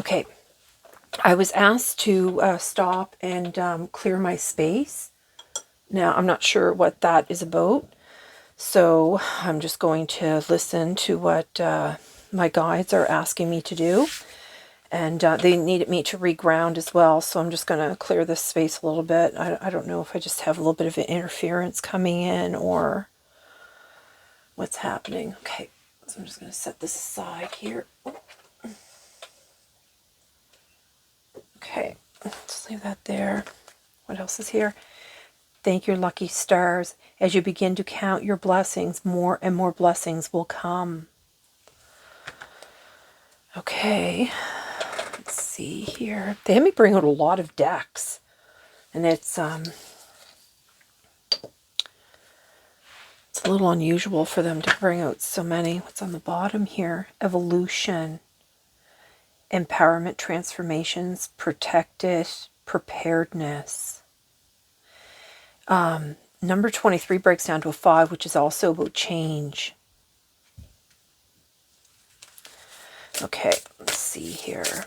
Okay, I was asked to stop and clear my space. Now, I'm not sure what that is about, so I'm just going to listen to what my guides are asking me to do. And they needed me to reground as well, so I'm just going to clear this space a little bit. I don't know if I just have a little bit of interference coming in or what's happening. Okay, so I'm just going to set this aside here. Okay, let's leave that there. What else is here? Thank your lucky stars. As you begin to count your blessings, more and more blessings will come. Okay, let's see here. They had me bring out a lot of decks, and it's a little unusual for them to bring out so many. What's on the bottom here? Evolution, empowerment, transformations, protected, preparedness. Number 23 breaks down to a 5, which is also about change. Okay, let's see here.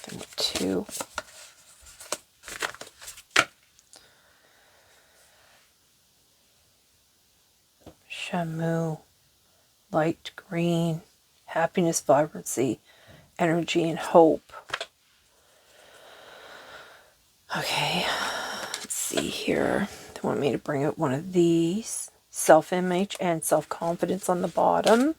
Number 2. Shamu, light green, happiness, vibrancy, energy, and hope. Okay, let's see here. They want me to bring out one of these. Self-image and self-confidence on the bottom.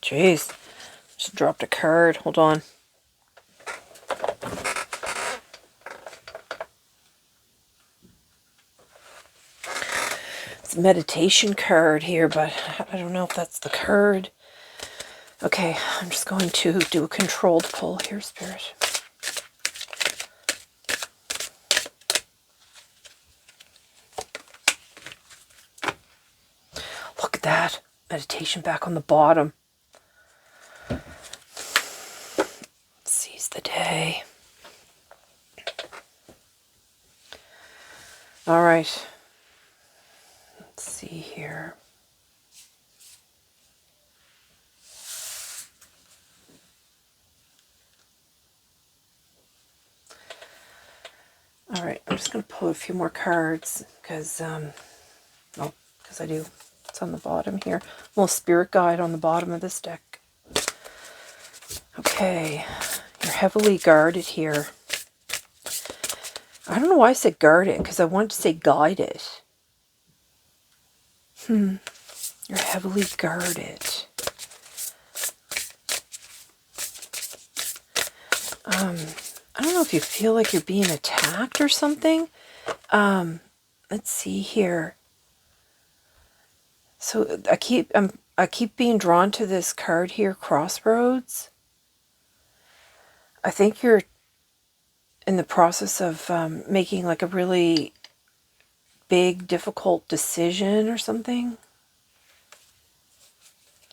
Jeez, just dropped a card. Hold on. It's a meditation card here, but I don't know if that's the card. Okay, I'm just going to do a controlled pull here, Spirit. Look at that. Meditation back on the bottom. Seize the day. All right. Let's see here. All right, I'm just going to pull a few more cards because I do. It's on the bottom here. A little spirit guide on the bottom of this deck. Okay, you're heavily guarded here. I don't know why I said guarded, because I wanted to say guided. You're heavily guarded. I don't know if you feel like you're being attacked or something. Let's see here. So I keep being drawn to this card here, Crossroads. I think you're in the process of making like a really big, difficult decision or something.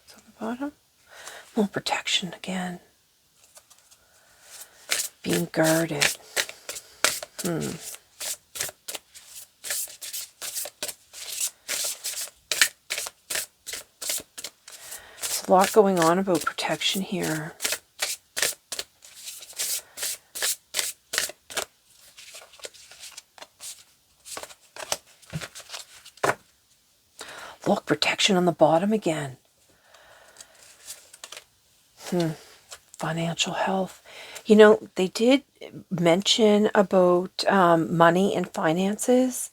It's on the bottom. A little protection again. Being guarded. There's a lot going on about protection here. Look, protection on the bottom again. Financial health. You know, they did mention about money and finances.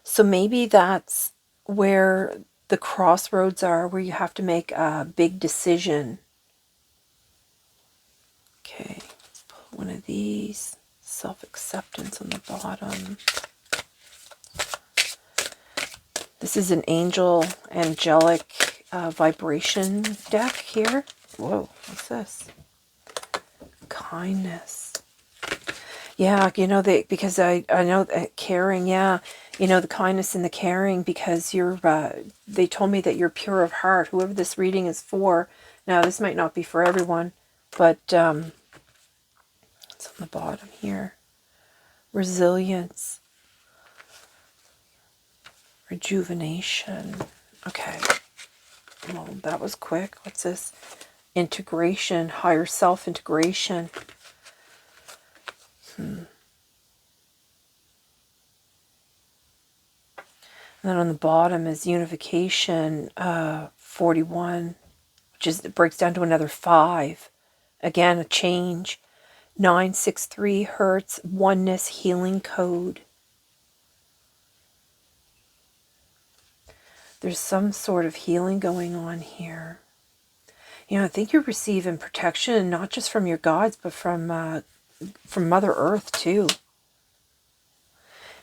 So maybe that's where the crossroads are, where you have to make a big decision. Okay, let's pull one of these. Self-acceptance on the bottom. This is an angelic vibration deck here. Whoa, what's this? Kindness. Yeah, because I know that caring, yeah, the kindness and the caring, because they told me that you're pure of heart, whoever this reading is for. Now, this might not be for everyone, but it's on the bottom here. Resilience. Rejuvenation. Okay. Well, that was quick. What's this? Integration, higher self-integration. And then on the bottom is unification, 41, it breaks down to another 5. Again, a change. 963 hertz, oneness healing code. There's some sort of healing going on here. I think you're receiving protection, not just from your guides, but from Mother Earth too.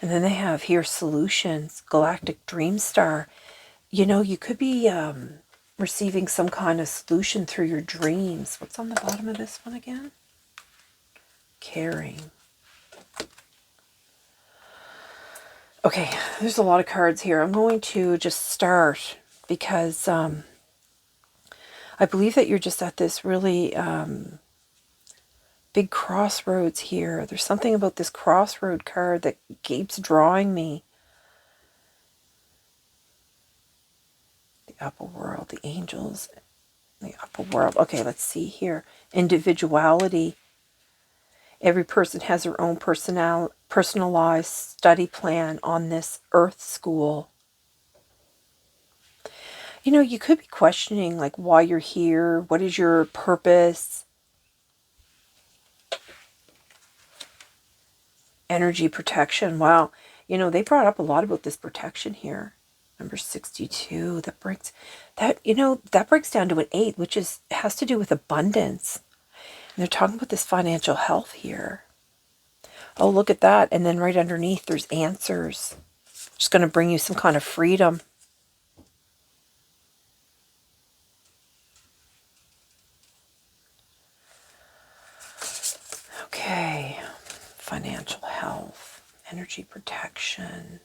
And then they have here solutions, galactic dream star. You could be receiving some kind of solution through your dreams. What's on the bottom of this one again? Caring. Okay, there's a lot of cards here. I'm going to just start because I believe that you're just at this really big crossroads here. There's something about this crossroad card that keeps drawing me. The upper world, the angels, the upper world. Okay, let's see here. Individuality. Every person has their own personalized study plan on this Earth school. You could be questioning like why you're here. What is your purpose? Energy protection. Wow. They brought up a lot about this protection here. Number 62. That breaks down to an 8, which has to do with abundance. And they're talking about this financial health here. Oh, look at that. And then right underneath, there's answers. Just going to bring you some kind of freedom. Okay. Financial health, energy protection.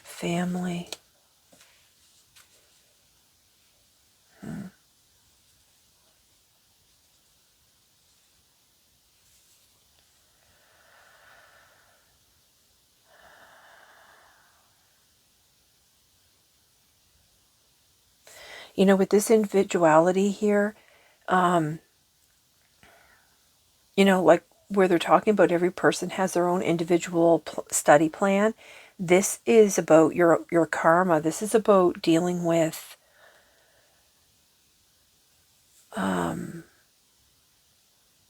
Family. With this individuality here, like where they're talking about every person has their own individual study plan. This is about your karma. This is about dealing with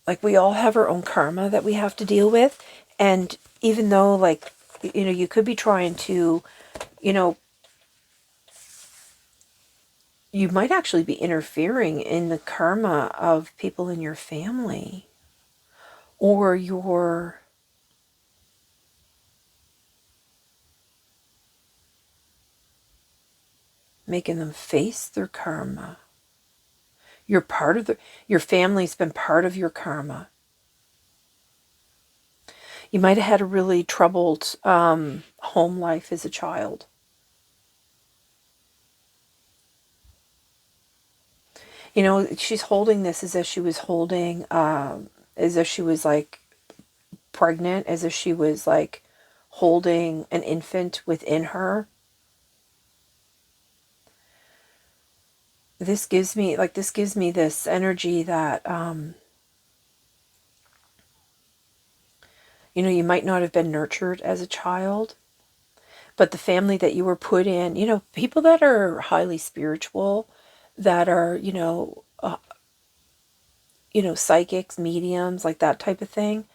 like we all have our own karma that we have to deal with. And even though like, you could be trying to, you might actually be interfering in the karma of people in your family, or you're making them face their karma. You're part of your family's been part of your karma. You might have had a really troubled home life as a child. She's holding this as if she was holding, as if she was like pregnant, as if she was like holding an infant within her. This gives me this energy that, you might not have been nurtured as a child, but the family that you were put in, people that are highly spiritual, that are, psychics, mediums, like that type of thing,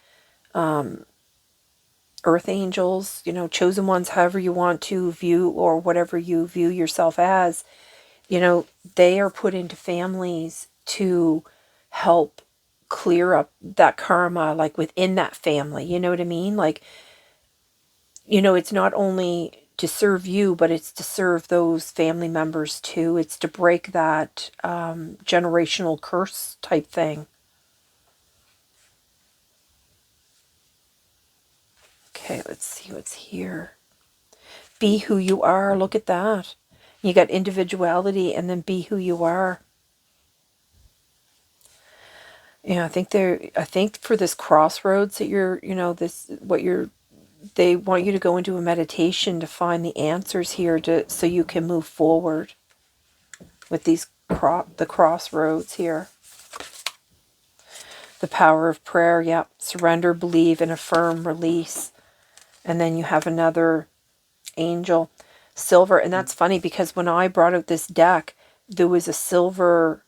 earth angels, chosen ones, however you want to view, or whatever you view yourself as, they are put into families to help clear up that karma, like within that family. You know what I mean? Like, it's not only to serve you, but it's to serve those family members too. It's to break that generational curse type thing. Okay, let's see what's here. Be who you are. Look at that. You got individuality and then be who you are. Yeah, I think for this crossroads that you're, they want you to go into a meditation to find the answers here so you can move forward with the crossroads here. The power of prayer, yep. Surrender, believe, and affirm, release. And then you have another angel, silver. And that's funny because when I brought out this deck, there was a silver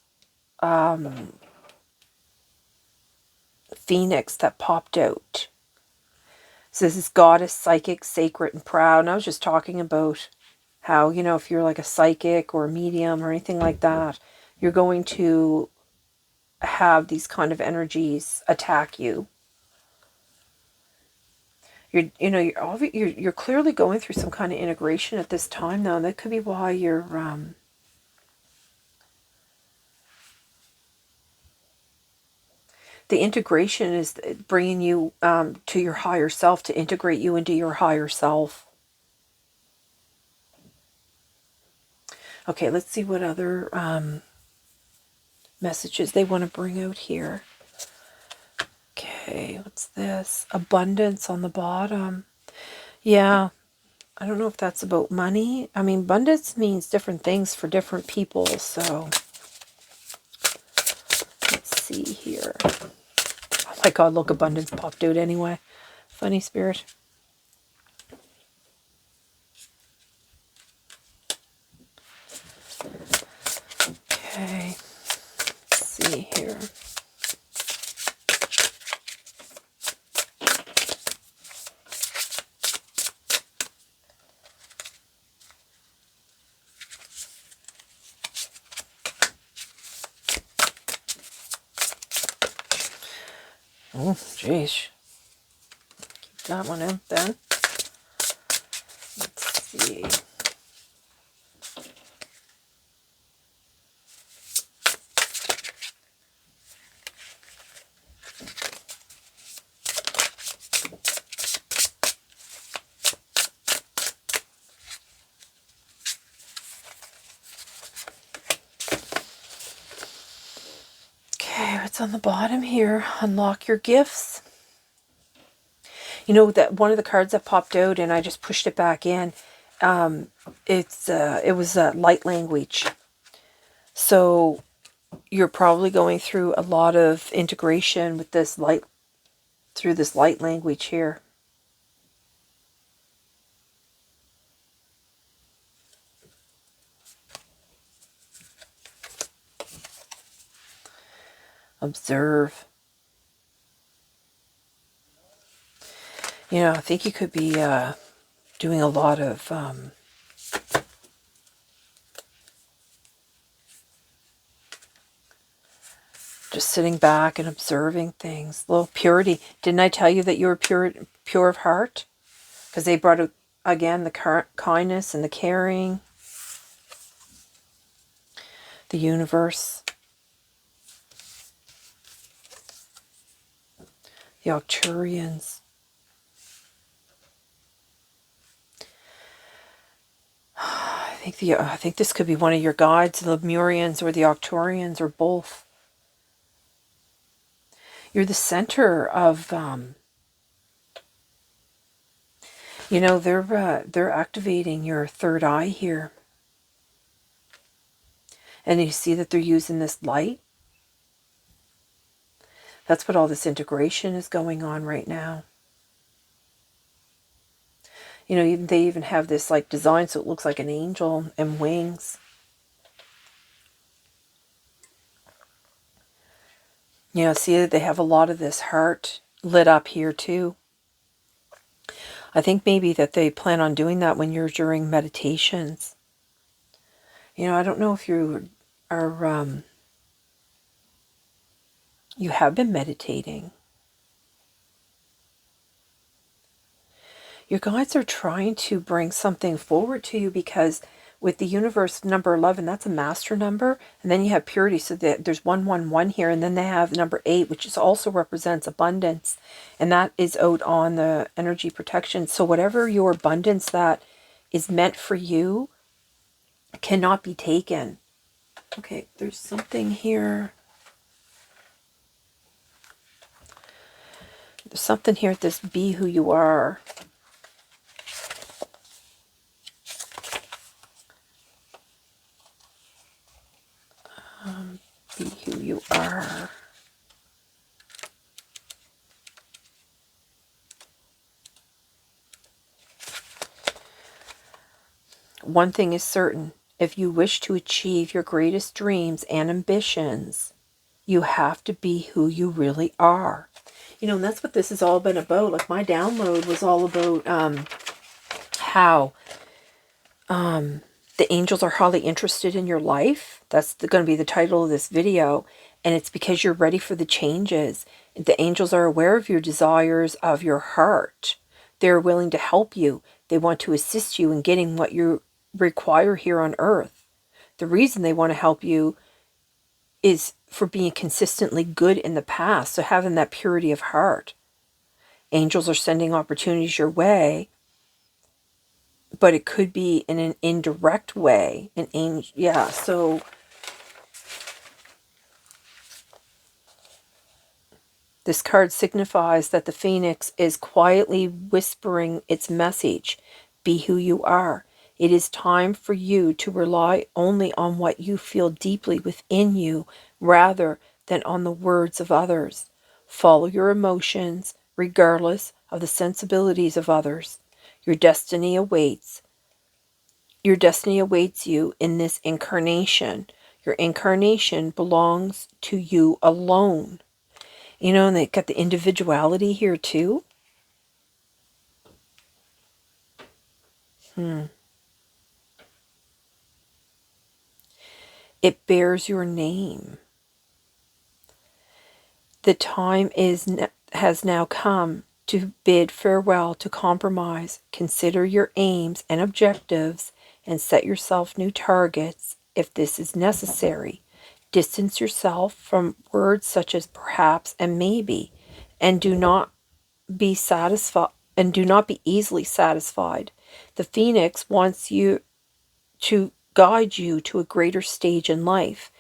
phoenix that popped out. So this is goddess, psychic, sacred, and proud. And I was just talking about how, if you're like a psychic or a medium or anything like that, you're going to have these kind of energies attack you. You're clearly going through some kind of integration at this time, though. And that could be why you're the integration is bringing you to your higher self, to integrate you into your higher self. Okay, let's see what other messages they want to bring out here. Okay, what's this? Abundance on the bottom. Yeah, I don't know if that's about money. I mean, abundance means different things for different people, so let's see here. Oh my God, look, abundance popped out anyway. Funny spirit. Okay, let's see here. Oh, jeez. Keep that one out then. Let's see. Okay, what's on the bottom here? Unlock your gifts. You know that one of the cards that popped out, and I just pushed it back in. It was light language. So you're probably going through a lot of integration with this light, through this light language here. Observe. I think you could be doing a lot of just sitting back and observing things. A little purity. Didn't I tell you that you were pure of heart? Because they brought out, again, the kindness and the caring. The universe. The Arcturians. I think this could be one of your guides, the Lemurians or the Arcturians or both. You're the center of, they're activating your third eye here. And you see that they're using this light. That's what all this integration is going on right now. They even have this like design so it looks like an angel and wings. See that they have a lot of this heart lit up here too. I think maybe that they plan on doing that when you're during meditations. I don't know if you are, you have been meditating. Your guides are trying to bring something forward to you, because with the universe number 11, that's a master number. And then you have purity. So there's 111 here. And then they have number 8, which is also represents abundance. And that is out on the energy protection. So whatever your abundance that is meant for you cannot be taken. Okay, there's something here. There's something here, this be who you are. Be who you are. One thing is certain. If you wish to achieve your greatest dreams and ambitions, you have to be who you really are. You know, and that's what this has all been about. Like, my download was all about how the angels are highly interested in your life. That's going to be the title of this video. And it's because you're ready for the changes. The angels are aware of your desires of your heart. They're willing to help you. They want to assist you in getting what you require here on earth. The reason they want to help you is for being consistently good in the past. So having that purity of heart. Angels are sending opportunities your way, but it could be in an indirect way. An angel, yeah. So this card signifies that the phoenix is quietly whispering its message. Be who you are. It is time for you to rely only on what you feel deeply within you, rather than on the words of others. Follow your emotions, regardless of the sensibilities of others. Your destiny awaits. Your destiny awaits you in this incarnation. Your incarnation belongs to you alone. You know, and they got the individuality here too. It bears your name. The time has now come to bid farewell to compromise. Consider your aims and objectives and set yourself new targets if this is necessary. Distance yourself from words such as perhaps and maybe, and do not be satisfied and do not be easily satisfied. The phoenix wants you to guide you to a greater stage in life.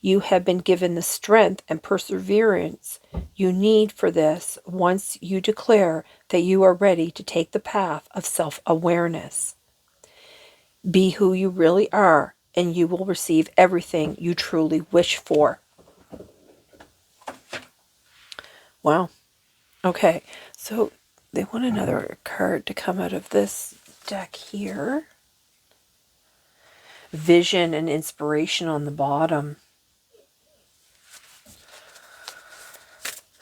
You have been given the strength and perseverance you need for this once you declare that you are ready to take the path of self-awareness. Be who you really are, and you will receive everything you truly wish for. Wow. Okay, so they want another card to come out of this deck here. Vision and inspiration on the bottom.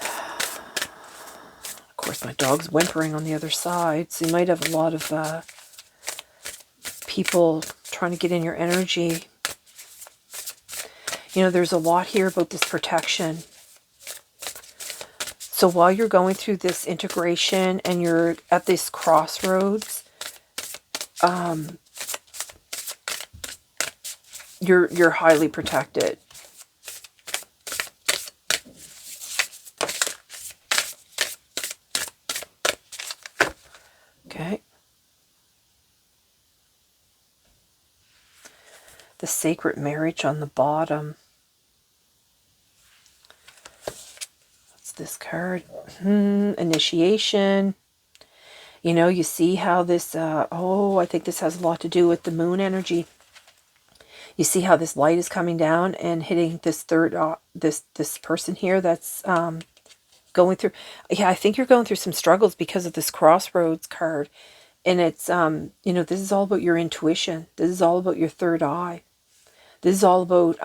Of course, my dog's whimpering on the other side, so you might have a lot of people trying to get in your energy. You know, there's a lot here about this protection. So while you're going through this integration and you're at this crossroads, you're highly protected. Okay. The sacred marriage on the bottom. What's this card? Initiation. You know, you see how this, I think this has a lot to do with the moon energy. You see how this light is coming down and hitting this third, this person here that's going through. Yeah, I think you're going through some struggles because of this crossroads card. And it's, you know, this is all about your intuition. This is all about your third eye. This is all about,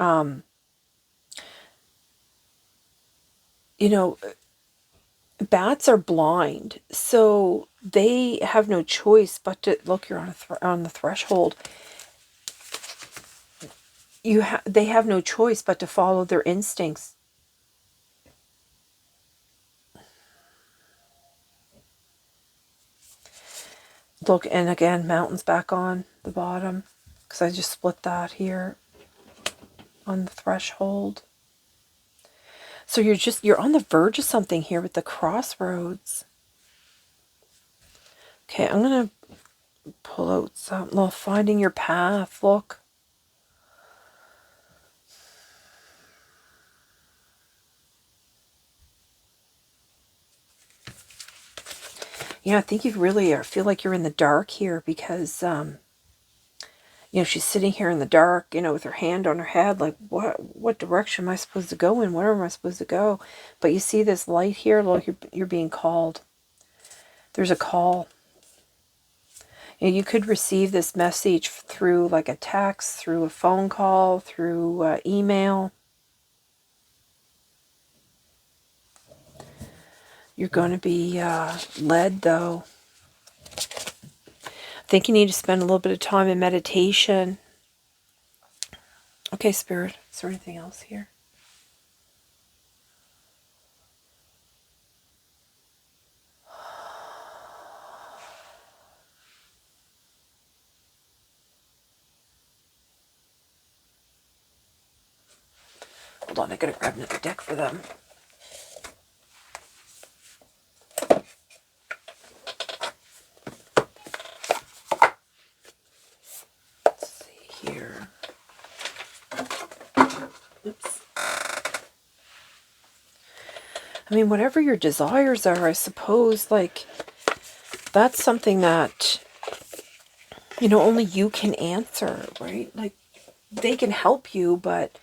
you know, bats are blind. So they have no choice but to, look, you're on the threshold. They have no choice but to follow their instincts. Look, and again, mountains back on the bottom, because I just split that here on the threshold. So you're on the verge of something here with the crossroads. Okay, I'm going to pull out some, well, finding your path, look. Yeah, I think you really feel like you're in the dark here because, you know, she's sitting here in the dark, you know, with her hand on her head, like, what direction am I supposed to go in? Where am I supposed to go? But you see this light here, look, you're being called. There's a call. You know, you could receive this message through like a text, through a phone call, through email. You're going to be led, though. I think you need to spend a little bit of time in meditation. Okay, Spirit, is there anything else here? Hold on, I gotta grab another deck for them. Let's see here. Oops. I mean, whatever your desires are, I suppose, like, that's something that, you know, only you can answer, right? Like, they can help you, but,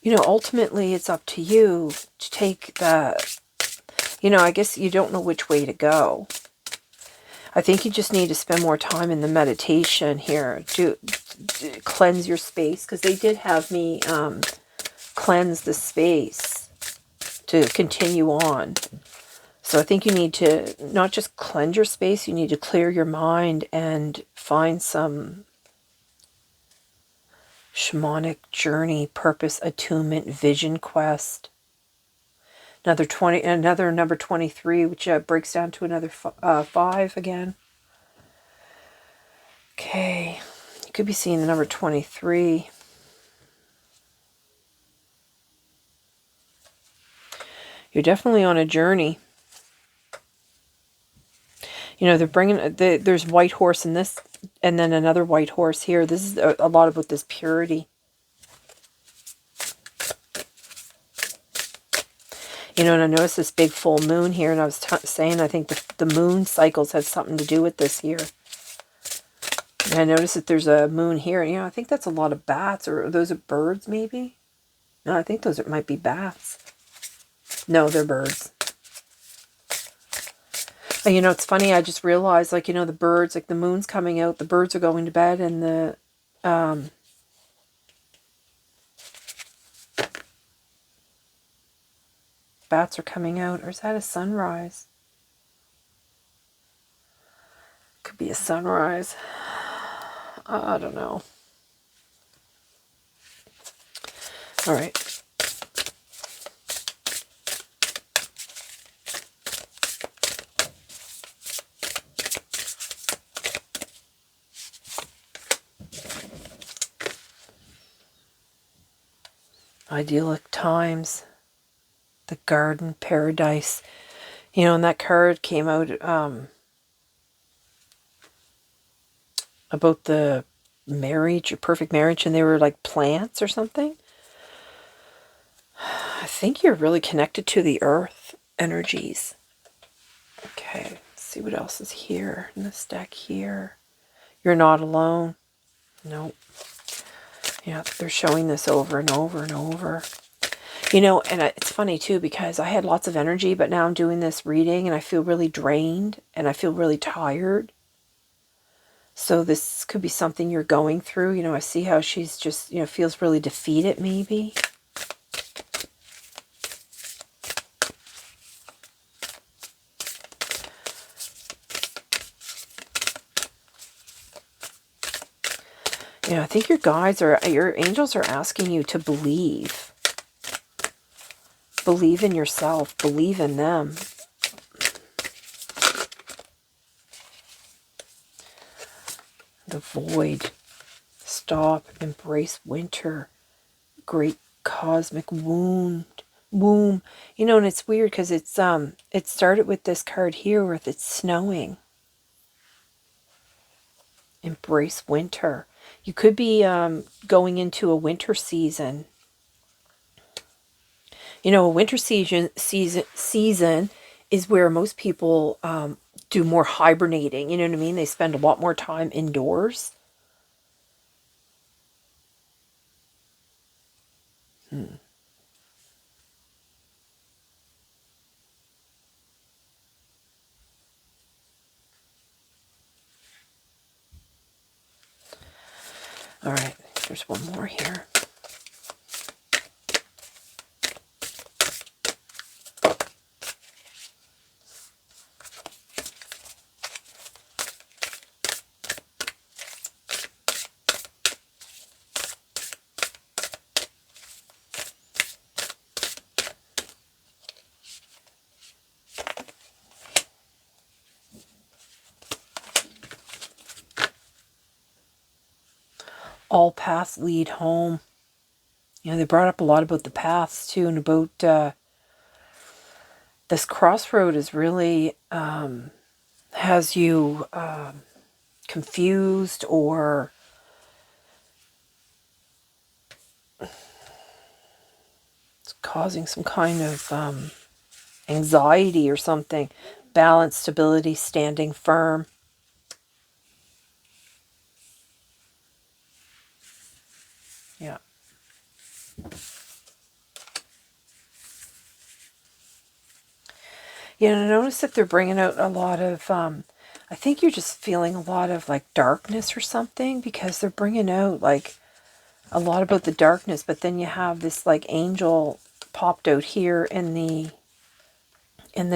you know, ultimately it's up to you to take the, you know, I guess you don't know which way to go. I think you just need to spend more time in the meditation here to cleanse your space, because they did have me cleanse the space to continue on. So I think you need to not just cleanse your space, you need to clear your mind and find some shamanic journey, purpose, attunement, vision quest. Another number 23, which breaks down to another 5 again. Okay, you could be seeing the number 23. You're definitely on a journey. You know, they're bringing, there's white horse in this, and then another white horse here. This is a lot about this purity. You know, and I noticed this big full moon here, and I was saying I think the moon cycles have something to do with this here. And I noticed that there's a moon here, and, you know, I think that's a lot of bats, or those are birds, maybe? No, I think those might be bats. No, they're birds. And, you know, it's funny, I just realized, like, you know, the birds, like, the moon's coming out, the birds are going to bed, and the, bats are coming out. Or is that a sunrise? Could be a sunrise. I don't know. All right. Idyllic times. The garden paradise. You know, and that card came out about the marriage, or perfect marriage, and they were like plants or something. I think you're really connected to the earth energies. Okay, let's see what else is here in this deck here. You're not alone. Nope. Yeah, they're showing this over and over and over. You know, and it's funny too, because I had lots of energy, but now I'm doing this reading and I feel really drained and I feel really tired. So this could be something you're going through. You know, I see how she's just, you know, feels really defeated maybe. You know, I think your angels are asking you to believe. Believe in yourself. Believe in them. The void. Stop. Embrace winter. Great cosmic womb. You know, and it's weird because it started with this card here where it's snowing. Embrace winter. You could be going into a winter season. You know, a winter season is where most people do more hibernating. You know what I mean? They spend a lot more time indoors. All right, there's one more here. All paths lead home. You know, they brought up a lot about the paths too, and about this crossroad is really has you confused, or it's causing some kind of anxiety or something. Balance, stability, standing firm. Yeah. You know, notice that they're bringing out a lot of, I think you're just feeling a lot of like darkness or something, because they're bringing out like a lot about the darkness, but then you have this like angel popped out here in the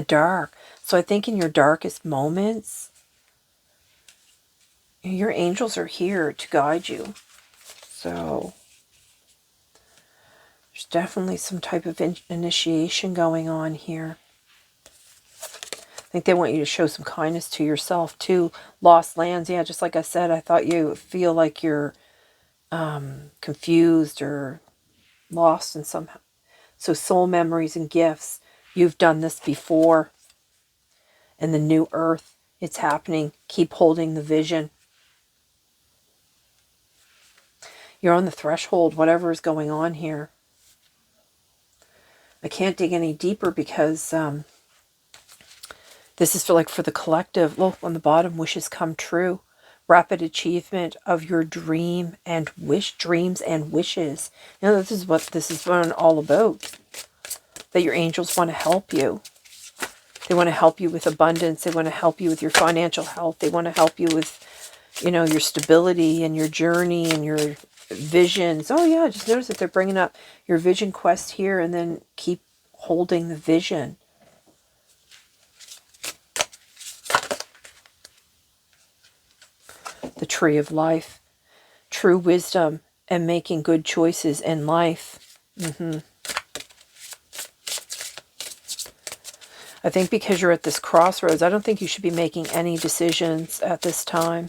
dark. So I think in your darkest moments, your angels are here to guide you. So there's definitely some type of initiation going on here. I think they want you to show some kindness to yourself too. Lost lands, yeah, just like I said, I thought you feel like you're confused or lost in somehow. So soul memories and gifts, you've done this before. And the new earth, it's happening. Keep holding the vision. You're on the threshold, whatever is going on here. I can't dig any deeper because this is for the collective. Look, on the bottom, wishes come true. Rapid achievement of your dreams and wishes. You know, this is what all about. That your angels want to help you. They want to help you with abundance. They want to help you with your financial health. They want to help you with, you know, your stability and your journey and your visions. Oh yeah, just notice that they're bringing up your vision quest here, and then keep holding the vision. The tree of life, true wisdom, and making good choices in life. I think because you're at this crossroads, I don't think you should be making any decisions at this time.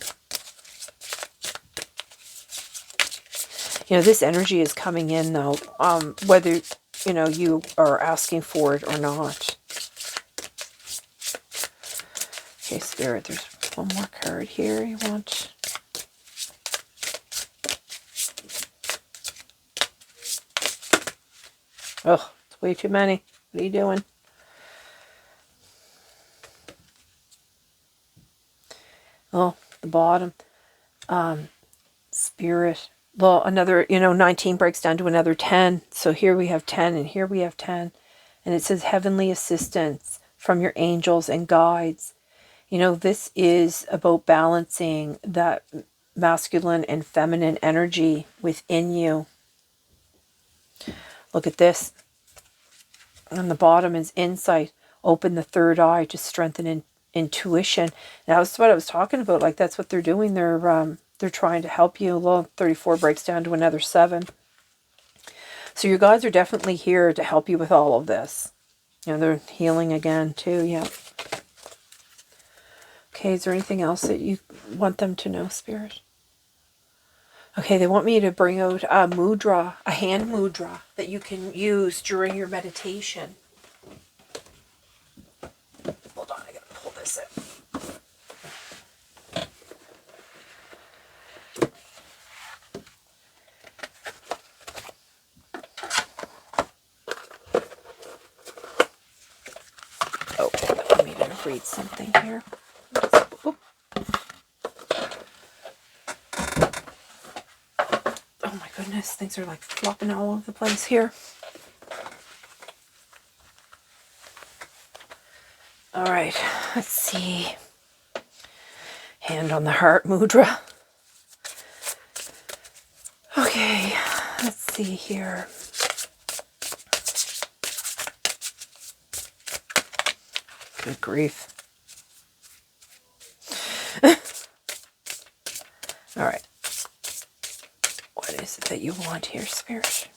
You know, this energy is coming in though, whether, you know, you are asking for it or not. Okay, Spirit, there's one more card here you want. Oh, it's way too many. What are you doing? Oh, the bottom. Spirit. Well, another, 19 breaks down to another 10. So here we have 10 and here we have 10. And it says heavenly assistance from your angels and guides. You know, this is about balancing that masculine and feminine energy within you. Look at this. On the bottom is insight. Open the third eye to strengthen intuition. Now, that's what I was talking about. Like, that's what they're doing. They're trying to help you. Well, 34 breaks down to another 7. So your guides are definitely here to help you with all of this. You know, they're healing again too. Yeah. Okay, is there anything else that you want them to know, Spirit? Okay, they want me to bring out a mudra, a hand mudra that you can use during your meditation. Hold on, I gotta pull this out. Okay, let me read something here. Oop. Oh my goodness, things are like flopping all over the place here. All right, let's see. Hand on the heart mudra. Okay, let's see here. Good grief. All right. What is it that you want here, Spirit?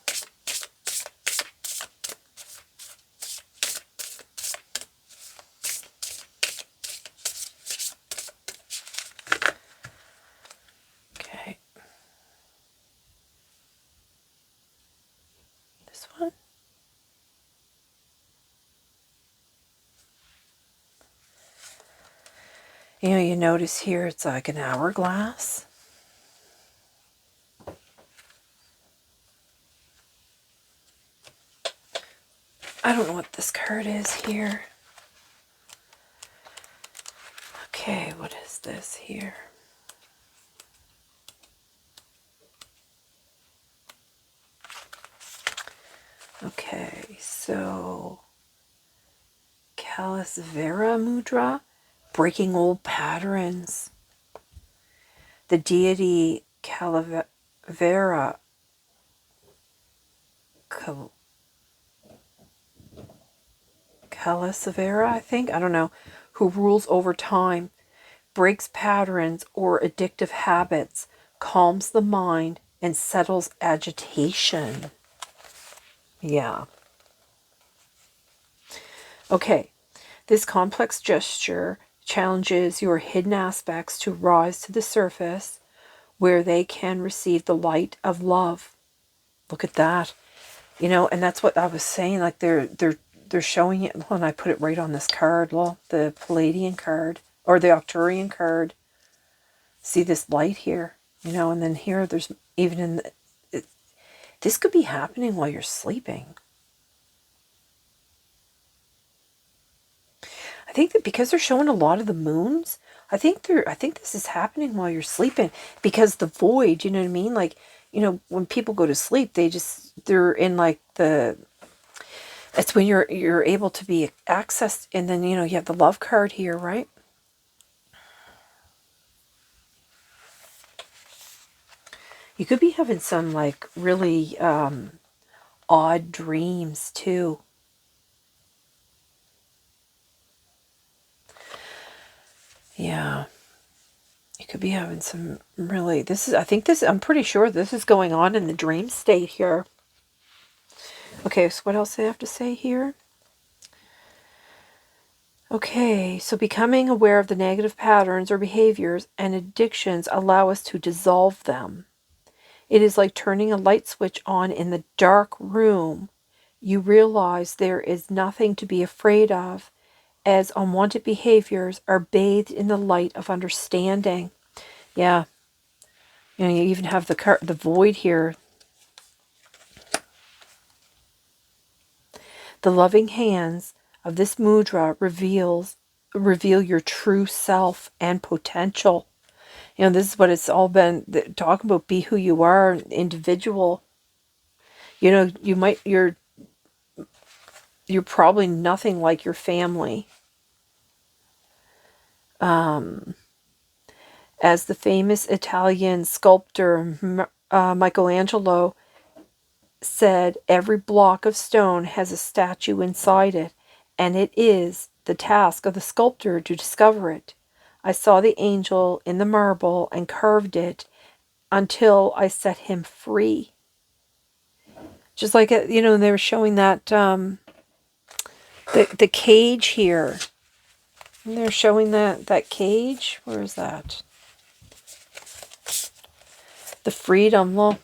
Okay. This one? You know, you notice here it's like an hourglass. I don't know what this card is here. Okay, what is this here? Okay, so Kalasvara Mudra, breaking old patterns. The deity Kalasvara, I think, I don't know, who rules over time, breaks patterns or addictive habits, calms the mind, and settles agitation. Yeah. Okay, this complex gesture challenges your hidden aspects to rise to the surface where they can receive the light of love. Look at that. You know, and that's what I was saying, like they're showing it. Well, and I put it right on this card, well, the Palladian card or the Octurian card. See this light here, you know, and then here there's even in the, this could be happening while you're sleeping. I think that because they're showing a lot of the moons, I think this is happening while you're sleeping, because the void, you know what I mean? Like, you know, when people go to sleep, they're in like it's when you're able to be accessed, and then, you know, you have the love card here, right? You could be having some like really odd dreams too. Yeah. You could be having some really, I'm pretty sure this is going on in the dream state here. Okay, so what else do I have to say here? Okay, so becoming aware of the negative patterns or behaviors and addictions allow us to dissolve them. It is like turning a light switch on in the dark room. You realize there is nothing to be afraid of, as unwanted behaviors are bathed in the light of understanding. Yeah. You know, you even have the void here. The loving hands of this mudra reveal your true self and potential. You know, this is what it's all been talking about. Be who you are, individual. You know, you're probably nothing like your family. As the famous Italian sculptor Michelangelo said, every block of stone has a statue inside it, and it is the task of the sculptor to discover it. I saw the angel in the marble and carved it until I set him free. Just like, you know, they were showing that, the cage here. And they're showing that cage. Where is that? The freedom, well,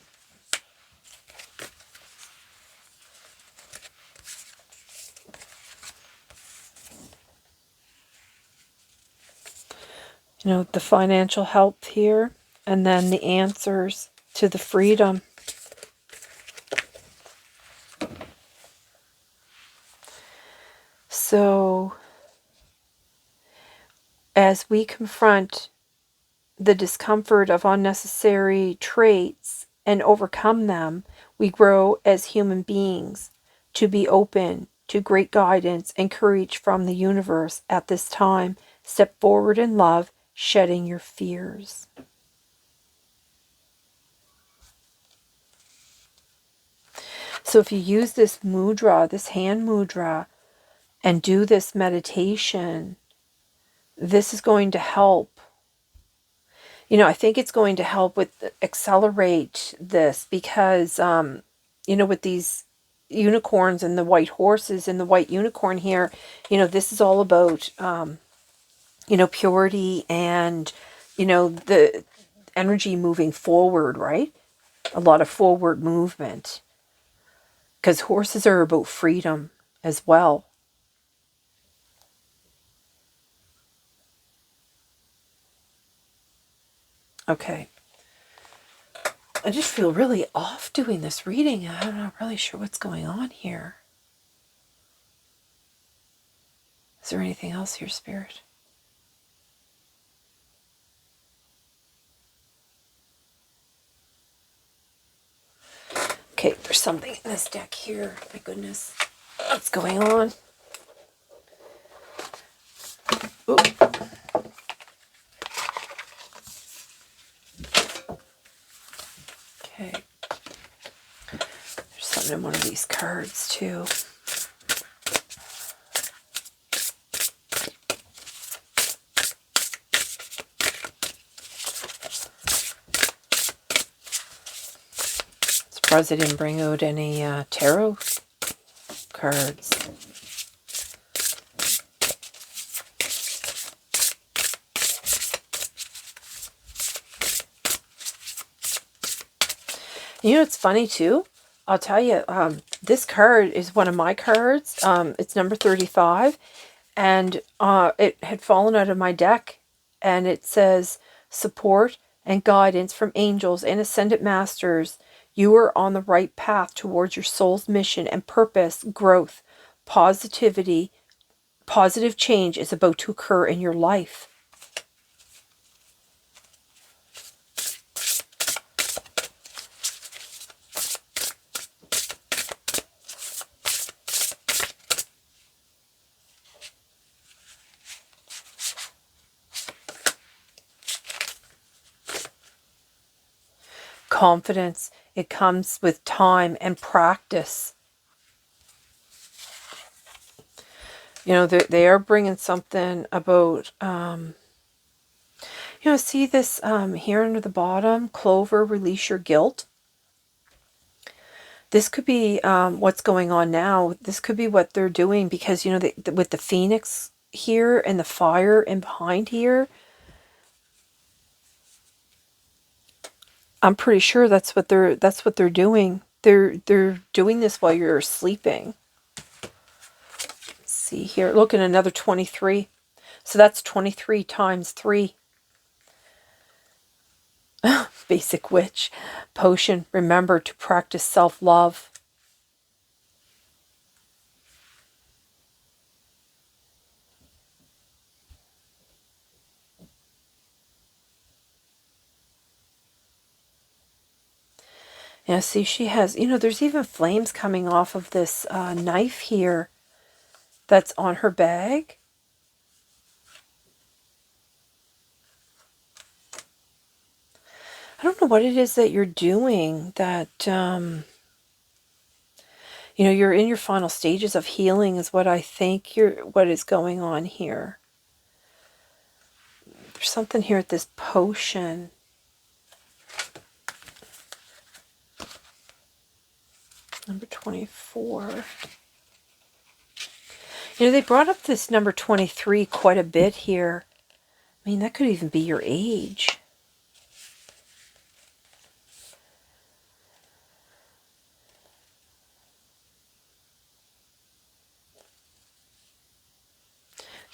you know, the financial help here, and then the answers to the freedom. So, as we confront the discomfort of unnecessary traits and overcome them, we grow as human beings to be open to great guidance and courage from the universe at this time. Step forward in love, shedding your fears. So if you use this mudra, this hand mudra, and do this meditation, this is going to help. You know, I think it's going to help with accelerate this because, you know, with these unicorns and the white horses and the white unicorn here, you know, this is all about, you know, purity and, you know, the energy moving forward, right? A lot of forward movement. Because horses are about freedom as well. Okay. I just feel really off doing this reading. I'm not really sure what's going on here. Is there anything else here, Spirit? Okay, there's something in this deck here. My goodness. What's going on? Ooh. Okay. There's something in one of these cards, too. Surprised I didn't bring out any tarot cards. You know, it's funny too. I'll tell you, this card is one of my cards. It's number 35, and it had fallen out of my deck, and it says, support and guidance from angels and ascended masters. You are on the right path towards your soul's mission and purpose, growth, positivity, positive change is about to occur in your life. Confidence, it comes with time and practice. You know, they are bringing something about, you know, see this here under the bottom, clover, release your guilt. This could be what's going on now. This could be what they're doing because, you know, with the phoenix here and the fire and behind here, I'm pretty sure that's what they're doing. They're doing this while you're sleeping. Let's see here. Look at another 23. So that's 23 times 3. Basic witch. Potion. Remember to practice self-love. Yeah, see, she has, you know, there's even flames coming off of this knife here that's on her bag. I don't know what it is that you're doing that, you know, you're in your final stages of healing is what I think what is going on here. There's something here at this potion. Number 24. You know, they brought up this number 23 quite a bit here. I mean, that could even be your age.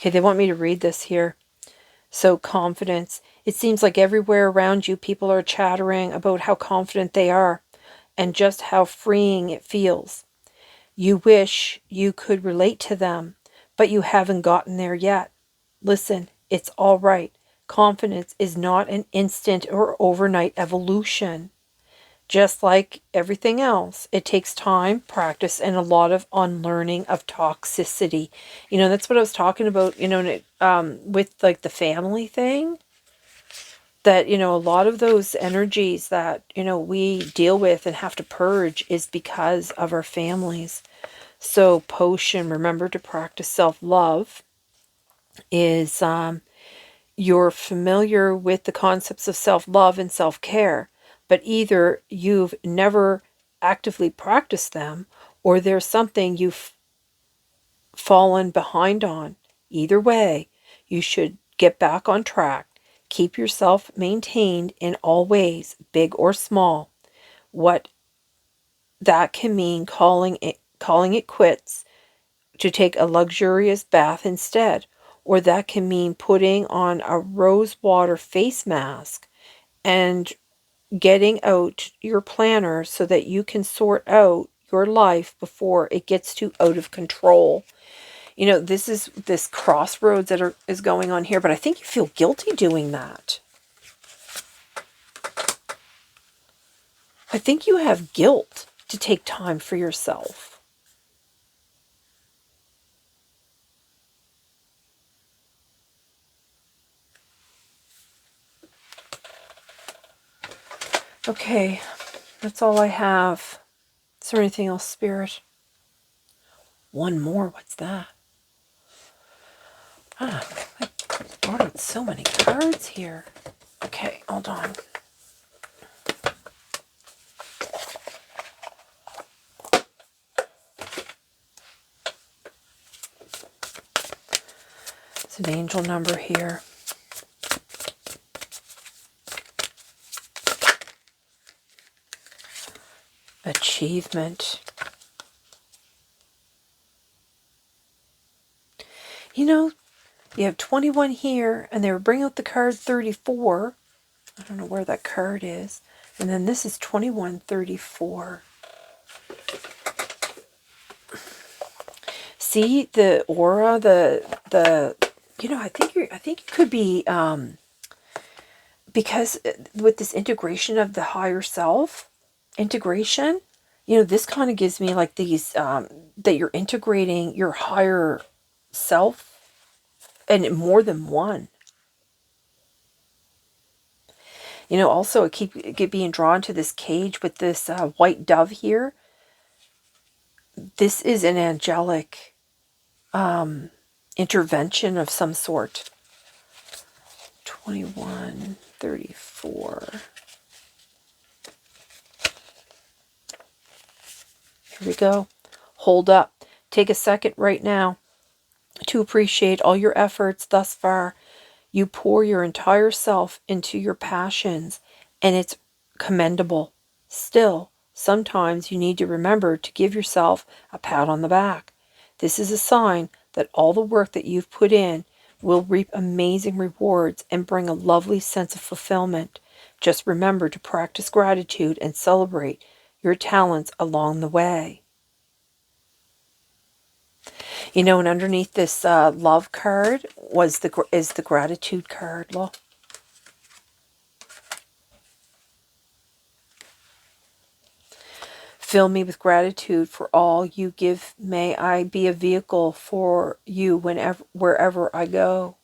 Okay, they want me to read this here. So, confidence. It seems like everywhere around you, people are chattering about how confident they are and just how freeing it feels. You wish you could relate to them, but you haven't gotten there yet. Listen, it's all right. Confidence is not an instant or overnight evolution. Just like everything else, it takes time, practice, and a lot of unlearning of toxicity. That's what I was talking about, with like the family thing. That, a lot of those energies that, we deal with and have to purge is because of our families. So, potion, remember to practice self-love, is you're familiar with the concepts of self-love and self-care, but either you've never actively practiced them or there's something you've fallen behind on. Either way, you should get back on track. Keep yourself maintained in all ways, big or small. What that can mean calling it quits to take a luxurious bath instead, or that can mean putting on a rose water face mask and getting out your planner so that you can sort out your life before it gets too out of control. This is this crossroads that is going on here, but I think you feel guilty doing that. I think you have guilt to take time for yourself. Okay, that's all I have. Is there anything else, Spirit? One more, what's that? I ordered so many cards here. Okay, hold on. It's an angel number here. Achievement. You have 21 here, and they were bringing out the card 34. I don't know where that card is. And then this is 2134. See the aura, I think it could be because with this integration of the higher self, this kind of gives me like these that you're integrating your higher self and more than one. Also I keep being drawn to this cage with this white dove here. This is an angelic intervention of some sort. 2134. Here we go. Hold up. Take a second right now to appreciate all your efforts thus far. You pour your entire self into your passions, and it's commendable. Still, sometimes you need to remember to give yourself a pat on the back. This is a sign that all the work that you've put in will reap amazing rewards and bring a lovely sense of fulfillment. Just remember to practice gratitude and celebrate your talents along the way. And underneath this love card is the gratitude card. Look. Fill me with gratitude for all you give. May I be a vehicle for you wherever I go.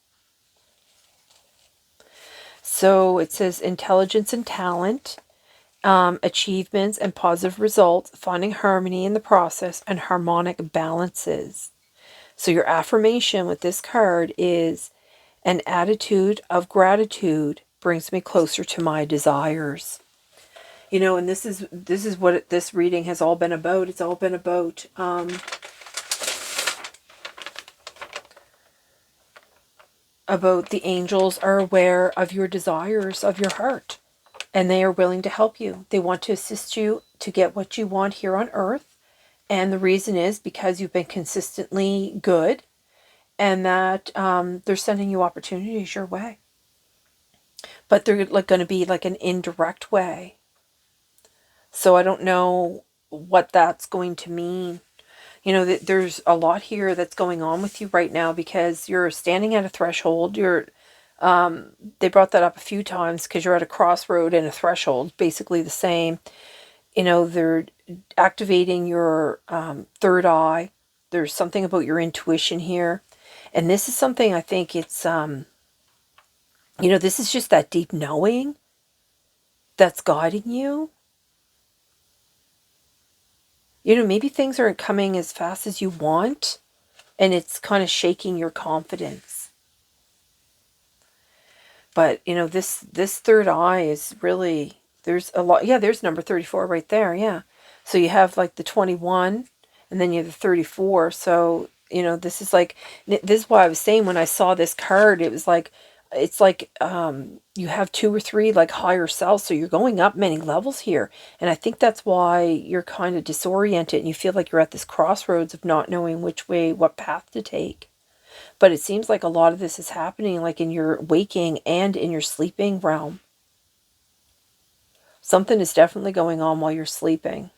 So it says intelligence and talent, achievements and positive results, finding harmony in the process, and harmonic balances. So your affirmation with this card is an attitude of gratitude brings me closer to my desires. And this is what this reading has all been about. It's all been about the angels are aware of your desires of your heart, and they are willing to help you. They want to assist you to get what you want here on earth. And the reason is because you've been consistently good and that they're sending you opportunities your way. But they're like going to be like an indirect way. So I don't know what that's going to mean. You know, there's a lot here that's going on with you right now because you're standing at a threshold. They brought that up a few times because you're at a crossroad and a threshold, basically the same. You know, they're activating your third eye. There's something about your intuition here. And this is something I think it's, you know, this is just that deep knowing that's guiding you. You know, maybe things aren't coming as fast as you want, and it's kind of shaking your confidence. But, you know, this third eye is really, there's a lot. Yeah, there's number 34 right there. Yeah. So you have like the 21 and then you have the 34. So, you know, this is like, this is why I was saying when I saw this card, it was like, it's like you have 2 or 3 like higher selves. So you're going up many levels here. And I think that's why you're kind of disoriented and you feel like you're at this crossroads of not knowing which way, what path to take. But it seems like a lot of this is happening like in your waking and in your sleeping realm. Something is definitely going on while you're sleeping.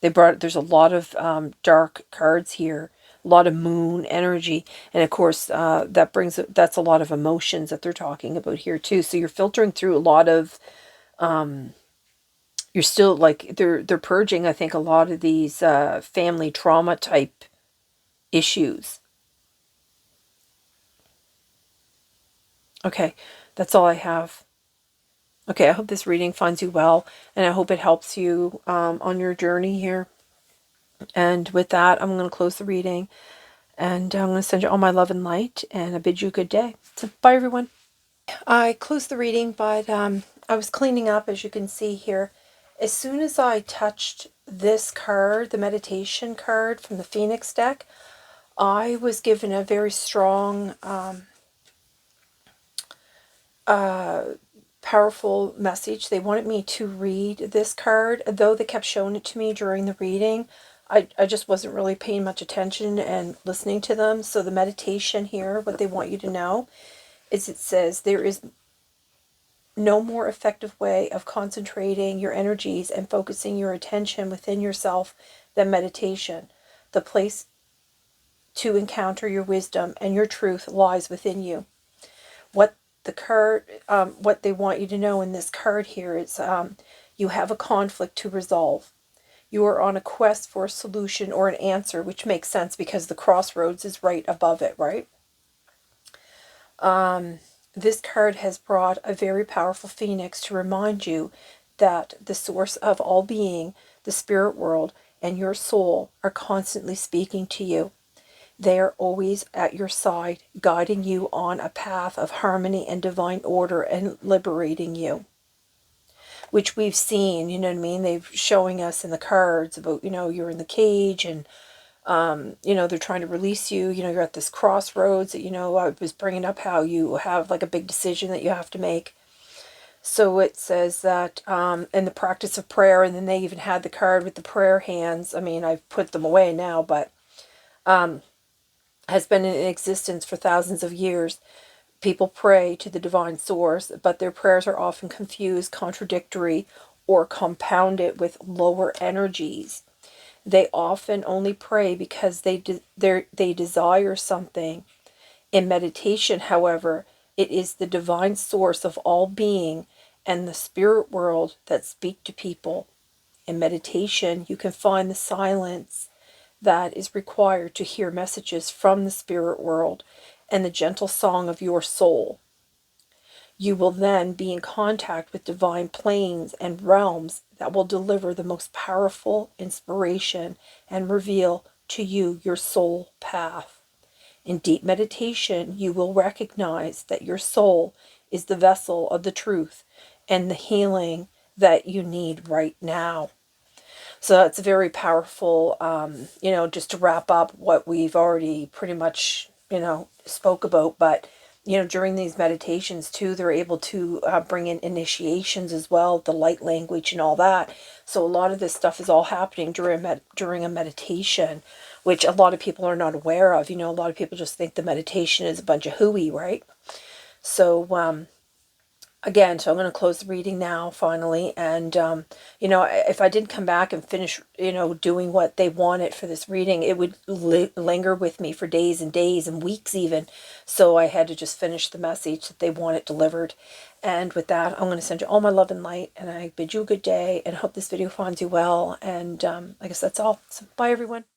There's a lot of dark cards here, a lot of moon energy. And of course, that's a lot of emotions that they're talking about here too. So you're filtering through a lot of, you're still like, they're purging, I think, a lot of these family trauma type issues. Okay, that's all I have. Okay, I hope this reading finds you well, and I hope it helps you on your journey here. And with that, I'm going to close the reading, and I'm going to send you all my love and light, and I bid you a good day. So, bye, everyone. I closed the reading, but I was cleaning up, as you can see here. As soon as I touched this card, the meditation card from the Phoenix deck, I was given a very strong powerful message. They wanted me to read this card, though they kept showing it to me during the reading. I just wasn't really paying much attention and listening to them. So the meditation here, what they want you to know is it says there is no more effective way of concentrating your energies and focusing your attention within yourself than meditation. The place to encounter your wisdom and your truth lies within you. What the card, what they want you to know in this card here is you have a conflict to resolve. You are on a quest for a solution or an answer, which makes sense because the crossroads is right above it, right? This card has brought a very powerful phoenix to remind you that the source of all being, the spirit world, and your soul are constantly speaking to you. They are always at your side, guiding you on a path of harmony and divine order and liberating you. Which we've seen, you know what I mean? They're showing us in the cards about, you know, you're in the cage and, you know, they're trying to release you. You know, you're at this crossroads that, you know, I was bringing up how you have like a big decision that you have to make. So it says that in the practice of prayer, and then they even had the card with the prayer hands. I mean, I've put them away now, but has been in existence for thousands of years. People pray to the divine source, but their prayers are often confused, contradictory, or compounded with lower energies. They often only pray because they desire something. In meditation, however, it is the divine source of all being and the spirit world that speak to people. In meditation, you can find the silence that is required to hear messages from the spirit world and the gentle song of your soul. You will then be in contact with divine planes and realms that will deliver the most powerful inspiration and reveal to you your soul path. In deep meditation, you will recognize that your soul is the vessel of the truth and the healing that you need right now. So that's very powerful, you know, just to wrap up what we've already pretty much, you know, spoke about. But, you know, during these meditations too, they're able to bring in initiations as well, the light language and all that. So a lot of this stuff is all happening during a meditation, which a lot of people are not aware of. A lot of people just think the meditation is a bunch of hooey, right? So, again, so I'm going to close the reading now, finally. And, if I didn't come back and finish, doing what they wanted for this reading, it would linger with me for days and days and weeks even. So I had to just finish the message that they wanted delivered. And with that, I'm going to send you all my love and light. And I bid you a good day and hope this video finds you well. And I guess that's all. So bye, everyone.